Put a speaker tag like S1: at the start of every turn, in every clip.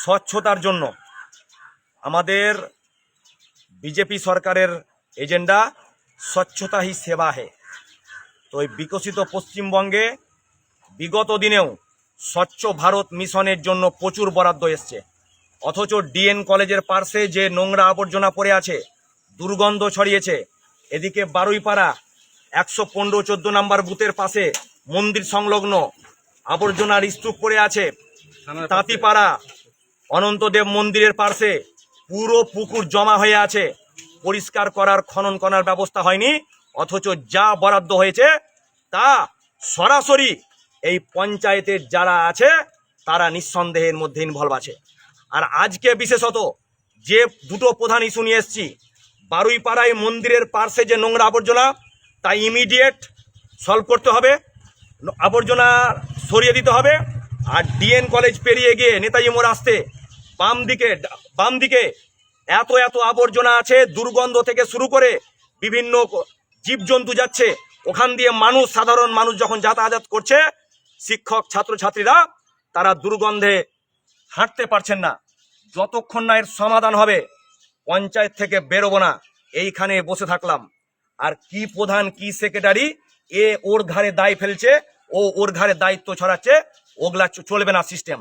S1: স্বচ্ছতার জন্য আমাদের বিজেপি সরকারের এজেন্ডা স্বচ্ছতা হি সেবা হে। তো এই বিকশিত পশ্চিমবঙ্গে বিগত দিনেও স্বচ্ছ ভারত মিশনের জন্য প্রচুর বরাদ্দ এসছে, অথচ ডিএন কলেজের পার্শ্বে যে নোংরা আবর্জনা পড়ে আছে, দুর্গন্ধ ছড়িয়েছে, এদিকে বারুইপাড়া 115-14 নম্বর বুথের পাশে মন্দির সংলগ্ন আবর্জনার স্তূপ পড়ে আছে, তাঁতিপাড়া অনন্তদেব মন্দিরের পার্শ্বে পুরো পুকুর জমা হয়ে আছে, পরিষ্কার করার খনন করার ব্যবস্থা হয়নি, অথচ যা বরাদ্দ হয়েছে তা সরাসরি এই পঞ্চায়েতের যারা আছে তারা নিঃসন্দেহের মধ্যে ইনভলভ আছে। আর আজকে বিশেষত যে দুটো প্রধান ইস্যু নিয়ে এসেছি, বারুইপাড়ায় মন্দিরের পার্শ্বে যে নোংরা আবর্জনা তা ইমিডিয়েট সলভ করতে হবে, আবর্জনা সরিয়ে দিতে হবে। আর ডিএন কলেজ পেরিয়ে গিয়ে নেতাজি মোড় আসতে বাম দিকে এত আবর্জনা আছে, দুর্গন্ধ থেকে শুরু করে বিভিন্ন জীবজন্তু যাচ্ছে, ওখান দিয়ে সাধারণ মানুষ যখন যাতায়াত করছে, শিক্ষক ছাত্রছাত্রীরা তারা দুর্গন্ধে হাঁটতে পারছেন না। যতক্ষণ না এর সমাধান হবে পঞ্চায়েত থেকে বেরোবো না, এইখানে বসে থাকলাম। আর কি প্রধান কি সেক্রেটারি ওর ঘাড়ে দায় ফেলছে, ওর ঘাড়ে দায়িত্ব ছড়াচ্ছে, ওগুলা চলবে না সিস্টেম।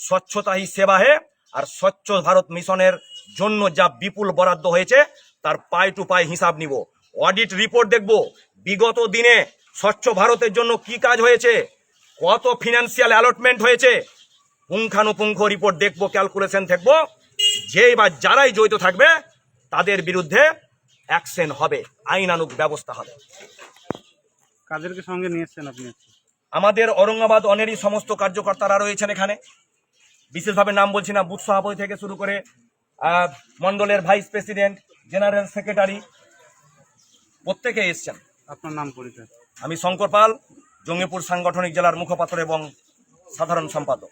S1: স্বচ্ছতা হি সেবা হে। আর স্বচ্ছ ভারত মিশনের জন্য যা বিপুল বরাদ্দ হয়েছে তার পাই টু পাই হিসাব নিব, অডিট রিপোর্ট দেখব, বিগত দিনে স্বচ্ছ ভারতের জন্য কি কাজ হয়েছে, কত ফিনান্সিয়াল অ্যালটমেন্ট হয়েছে, পুঙ্খানুপুঙ্খ রিপোর্ট দেখবো, ক্যালকুলেশন দেখবো। যেই বা যারাই জড়িত থাকবে তাদের বিরুদ্ধে অ্যাকশন হবে, আইনানুগ ব্যবস্থা হবে।
S2: কাদেরকে সঙ্গে নিয়ে এসছেন আপনি?
S1: আমাদের ঔরঙ্গাবাদ অনেরই সমস্ত কার্যকর্তারা রয়েছেন এখানে, বিশেষভাবে নাম বলছি না, বুথ সভাপতি থেকে শুরু করে মন্ডলের ভাইস প্রেসিডেন্ট, জেনারেল সেক্রেটারি, প্রত্যেকে এসছেন।
S2: আপনার নাম পরিচয়?
S1: আমি শঙ্কর পাল, জঙ্গিপুর সাংগঠনিক জেলার মুখপাত্র এবং সাধারণ সম্পাদক।